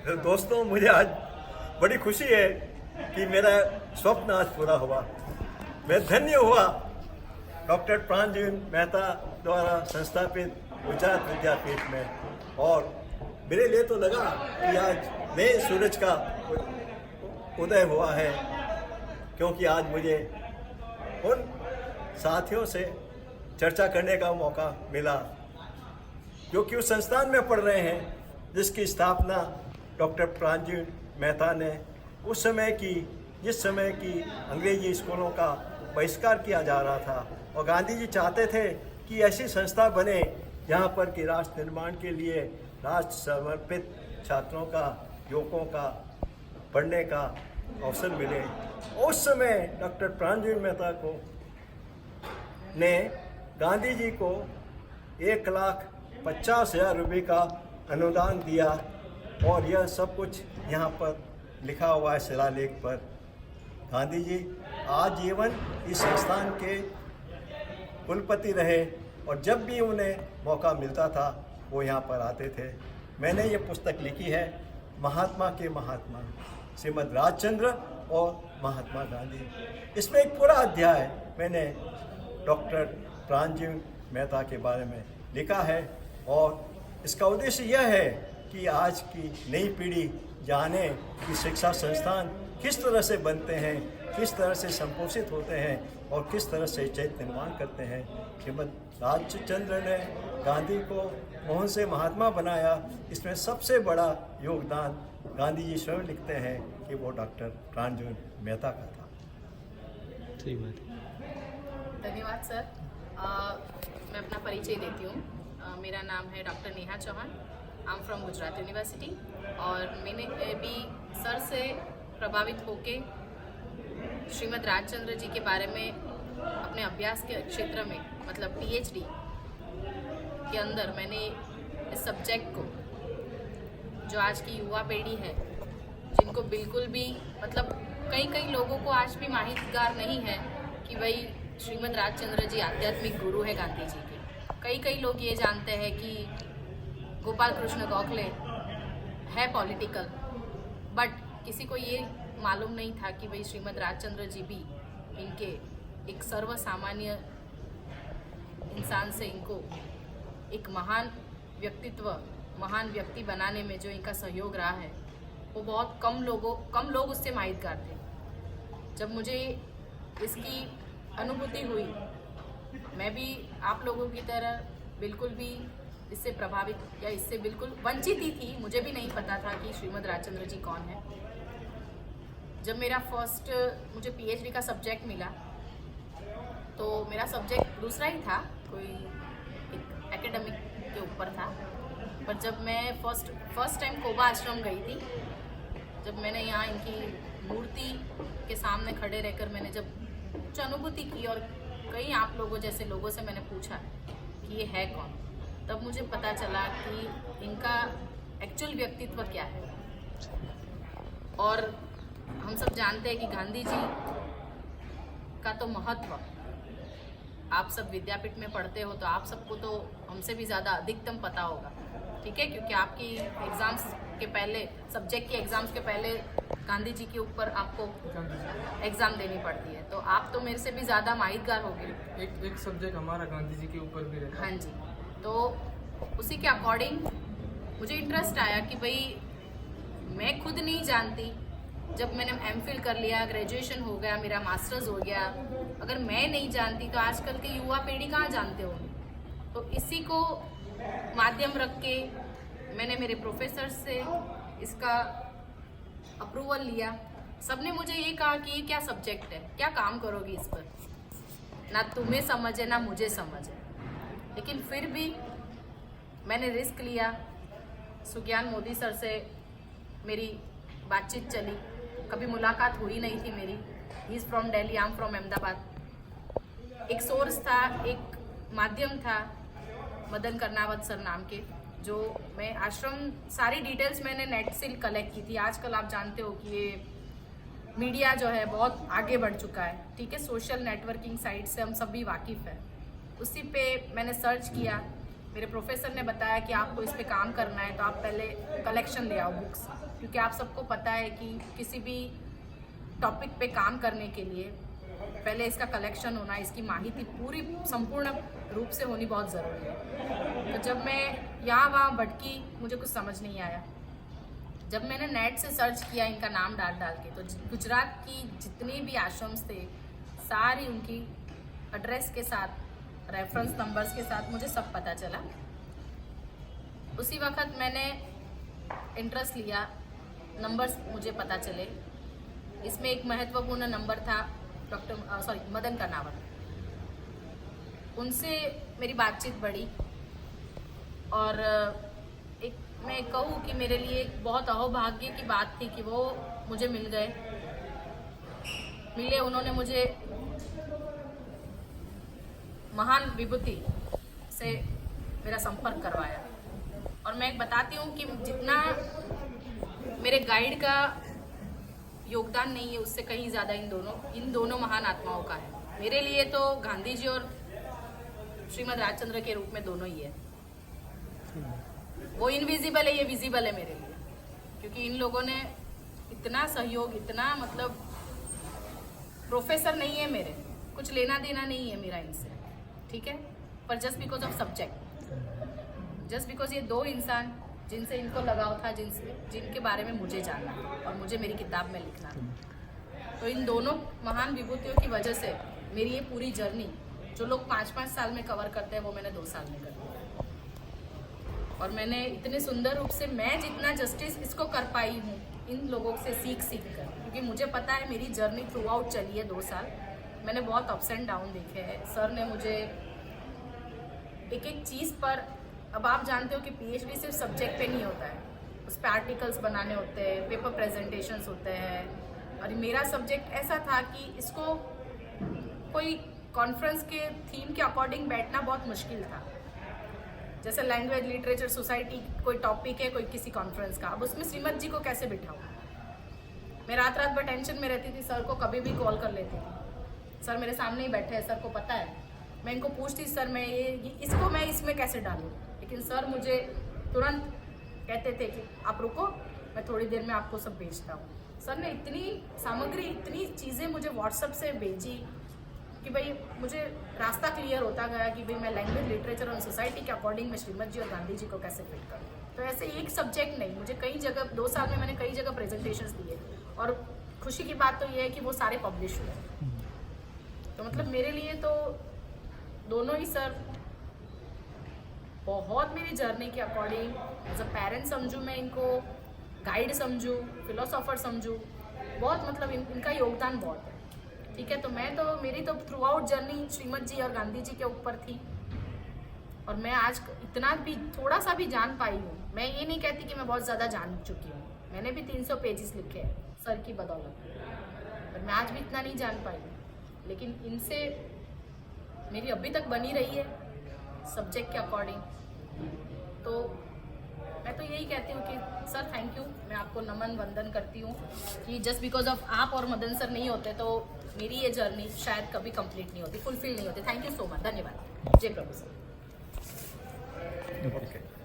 तो दोस्तों, मुझे आज बड़ी खुशी है कि मेरा स्वप्न आज पूरा हुआ। मैं धन्य हुआ डॉक्टर प्राणजीवन मेहता द्वारा संस्थापित गुजरात विद्यापीठ में। और मेरे लिए तो लगा कि आज नए सूरज का उदय हुआ है, क्योंकि आज मुझे उन साथियों से चर्चा करने का मौका मिला जो कि उस संस्थान में पढ़ रहे हैं जिसकी स्थापना डॉक्टर प्राणजीवन मेहता ने उस समय की, जिस समय की अंग्रेजी स्कूलों का बहिष्कार किया जा रहा था। और गांधी जी चाहते थे कि ऐसी संस्था बने जहाँ पर कि राष्ट्र निर्माण के लिए राष्ट्र समर्पित छात्रों का, युवकों का पढ़ने का अवसर मिले। उस समय डॉक्टर प्राणजीवन मेहता को ने गांधी जी को 1,50,000 रुपये का अनुदान दिया। और यह सब कुछ यहाँ पर लिखा हुआ है शिलालेख पर। गांधी जी आजीवन इस संस्थान के कुलपति रहे और जब भी उन्हें मौका मिलता था वो यहाँ पर आते थे। मैंने ये पुस्तक लिखी है, महात्मा के महात्मा, श्रीमद् राजचंद्र और महात्मा गांधी। इसमें एक पूरा अध्याय मैंने डॉक्टर प्राणजीवन मेहता के बारे में लिखा है। और इसका उद्देश्य यह है कि आज की नई पीढ़ी जाने कि शिक्षा संस्थान किस तरह से बनते हैं, किस तरह से संपोषित होते हैं और किस तरह से चैत्य निर्माण करते हैं। श्रीमद् राजचंद्र ने गांधी को मोहन से महात्मा बनाया। इसमें सबसे बड़ा योगदान गांधी जी स्वयं लिखते हैं कि वो डॉक्टर प्राणजीवन मेहता का था। सही बात है। धन्यवाद सर। मैं अपना परिचय देती हूँ। मेरा नाम है doctor Neha Chauhan. I am from Gujarat university. और मैंने भी सर से प्रभावित होके श्रीमद् राजचंद्र जी के बारे में अपने अभ्यास के क्षेत्र में, मतलब PhD के अंदर, मैंने इस सब्जेक्ट को, जो आज की युवा पीढ़ी है जिनको बिल्कुल भी, मतलब कई लोगों को आज भी माहितगार नहीं है कि भाई श्रीमद् राजचंद्र जी आध्यात्मिक गुरु है गांधी जी के। कई लोग ये जानते हैं कि गोपाल कृष्ण गोखले है पॉलिटिकल, बट किसी को ये मालूम नहीं था कि भाई श्रीमद् राजचंद्र जी भी इनके एक सर्व सामान्य इंसान से इनको एक महान व्यक्तित्व, महान व्यक्ति बनाने में जो इनका सहयोग रहा है वो बहुत कम लोग उससे माहितगार थे। जब मुझे इसकी अनुभूति हुई, मैं भी आप लोगों की तरह बिल्कुल भी इससे प्रभावित या इससे बिल्कुल वंचित ही थी। मुझे भी नहीं पता था कि श्रीमद् राजचंद्र जी कौन है। जब मेरा मुझे PhD का सब्जेक्ट मिला तो मेरा सब्जेक्ट दूसरा ही था, कोई एक एकेडमिक के ऊपर था। पर जब मैं फर्स्ट टाइम कोबा आश्रम गई थी, जब मैंने यहाँ इनकी मूर्ति के सामने खड़े रहकर मैंने जब कुछ अनुभूति की और कई आप लोगों जैसे लोगों से मैंने पूछा कि ये है कौन, तब मुझे पता चला कि इनका एक्चुअल व्यक्तित्व क्या है। और हम सब जानते हैं कि गांधी जी का तो महत्व, आप सब विद्यापीठ में पढ़ते हो तो आप सबको तो हमसे भी ज़्यादा अधिकतम पता होगा, ठीक है, क्योंकि आपकी एग्ज़ाम्स के पहले, सब्जेक्ट के एग्ज़ाम्स के पहले गांधी जी के ऊपर आपको एग्ज़ाम देनी पड़ती है, तो आप तो मेरे से भी ज़्यादा माहितगार हो गए। एक सब्जेक्ट हमारा गांधी जी के ऊपर भी रहता है। हाँ जी, तो उसी के अकॉर्डिंग मुझे इंटरेस्ट आया कि भाई मैं खुद नहीं जानती, जब मैंने MPhil कर लिया, ग्रेजुएशन हो गया, मेरा मास्टर्स हो गया, अगर मैं नहीं जानती तो आजकल की युवा पीढ़ी कहाँ जानते होंगे। तो इसी को माध्यम रख के मैंने मेरे प्रोफेसर से इसका अप्रूवल लिया। सबने मुझे ये कहा कि ये क्या सब्जेक्ट है, क्या काम करोगी इस पर, ना तुम्हें समझ है ना मुझे समझ है। लेकिन फिर भी मैंने रिस्क लिया। सुज्ञान मोदी सर से मेरी बातचीत चली, कभी मुलाकात हुई नहीं थी मेरी। He is from Delhi, I am from Ahmedabad. एक सोर्स था, एक माध्यम था मदन कर्नावत सर नाम के, जो मैं आश्रम, सारी डिटेल्स मैंने नेट से कलेक्ट की थी। आजकल आप जानते हो कि ये मीडिया जो है बहुत आगे बढ़ चुका है, ठीक है, सोशल नेटवर्किंग साइट से हम सब भी वाकिफ़ हैं। उसी पे मैंने सर्च किया, मेरे प्रोफेसर ने बताया कि आपको इस पे काम करना है तो आप पहले कलेक्शन ले आओ बुक्स, क्योंकि आप सबको पता है कि किसी भी टॉपिक पे काम करने के लिए पहले इसका कलेक्शन होना, इसकी माहिती पूरी संपूर्ण रूप से होनी बहुत ज़रूरी है। तो जब मैं यहाँ वहाँ भटकी, मुझे कुछ समझ नहीं आया। जब मैंने नेट से सर्च किया इनका नाम डाल के, तो गुजरात की जितनी भी आश्रम्स थे सारी उनकी एड्रेस के साथ, रेफरेंस नंबर्स के साथ मुझे सब पता चला। उसी वक्त मैंने इंटरेस्ट लिया, नंबर्स मुझे पता चले। इसमें एक महत्वपूर्ण नंबर था मदन कर्नावत। उनसे मेरी बातचीत बढ़ी और एक मैं कहूँ कि मेरे लिए एक बहुत अहोभाग्य की बात थी कि वो मुझे मिले। उन्होंने मुझे महान विभूति से मेरा संपर्क करवाया। और मैं एक बताती हूँ कि जितना मेरे गाइड का योगदान नहीं है, उससे कहीं ज़्यादा इन दोनों महान आत्माओं का है। मेरे लिए तो गांधी जी और श्रीमद राजचंद्र के रूप में दोनों ही है। वो इनविजिबल है, ये विजिबल है मेरे लिए, क्योंकि इन लोगों ने इतना सहयोग, इतना मतलब प्रोफेसर नहीं है मेरे, कुछ लेना देना नहीं है मेरा इनसे, ठीक है, पर just because of subject, just because ये दो इंसान जिनसे इनको लगाव था, जिनके बारे में मुझे जानना और मुझे मेरी किताब में लिखना था। तो इन दोनों महान विभूतियों की वजह से मेरी ये पूरी जर्नी, जो लोग 5-5 साल में कवर करते हैं, वो मैंने 2 साल में कर दिया। और मैंने इतने सुंदर रूप से, मैं जितना जस्टिस इसको कर पाई हूँ इन लोगों से सीख कर, क्योंकि मुझे पता है मेरी जर्नी थ्रू आउट चली है 2 साल। मैंने बहुत अप्स एंड डाउन देखे हैं। सर ने मुझे एक चीज़ पर, अब आप जानते हो कि पीएचडी सिर्फ सब्जेक्ट पे नहीं होता है, उस पर आर्टिकल्स बनाने होते हैं, पेपर प्रेजेंटेशंस होते हैं। और मेरा सब्जेक्ट ऐसा था कि इसको कोई कॉन्फ्रेंस के थीम के अकॉर्डिंग बैठना बहुत मुश्किल था। जैसे लैंग्वेज लिटरेचर सोसाइटी कोई टॉपिक है, कोई किसी कॉन्फ्रेंस का, अब उसमें श्रीमद जी को कैसे बिठाऊँ। मैं रात भर टेंशन में रहती थी, सर को कभी भी कॉल कर लेती थी, सर मेरे सामने ही बैठे हैं, सर को पता है। मैं इनको पूछती, सर मैं इसको मैं इसमें कैसे डालूँ, लेकिन सर मुझे तुरंत कहते थे कि आप रुको, मैं थोड़ी देर में आपको सब भेजता हूँ। सर ने इतनी सामग्री, इतनी चीज़ें मुझे व्हाट्सएप से भेजी कि भाई मुझे रास्ता क्लियर होता गया कि भाई मैं लैंग्वेज लिटरेचर और सोसाइटी के अकॉर्डिंग में श्रीमद जी और गांधी जी को कैसे फिट करूँ। तो ऐसे एक सब्जेक्ट नहीं, मुझे कई जगह 2 साल में मैंने कई जगह प्रेजेंटेशंस दिए, और खुशी की बात तो ये है कि वो सारे पब्लिश हुए। तो मतलब मेरे लिए तो दोनों ही सर बहुत मेरी जर्नी के अकॉर्डिंग एज अ पेरेंट समझूँ, मैं इनको गाइड समझूँ, फिलोसोफर समझूँ, बहुत मतलब इनका योगदान बहुत है, ठीक है। तो मैं तो, मेरी तो थ्रू आउट जर्नी श्रीमद जी और गांधी जी के ऊपर थी, और मैं आज इतना भी थोड़ा सा भी जान पाई हूँ। मैं ये नहीं कहती कि मैं बहुत ज़्यादा जान चुकी हूँ, मैंने भी 300 पेजेस लिखे हैं सर की बदौलत, पर मैं आज भी इतना नहीं जान पाई हूँ। लेकिन इनसे मेरी अभी तक बनी रही है सब्जेक्ट के अकॉर्डिंग। तो मैं तो यही कहती हूँ कि सर थैंक यू, मैं आपको नमन वंदन करती हूँ कि जस्ट बिकॉज ऑफ आप और मदन सर नहीं होते तो मेरी ये जर्नी शायद कभी कंप्लीट नहीं होती, फुलफिल नहीं होती। थैंक यू सो मच, धन्यवाद। जय प्रभु सर। ओके।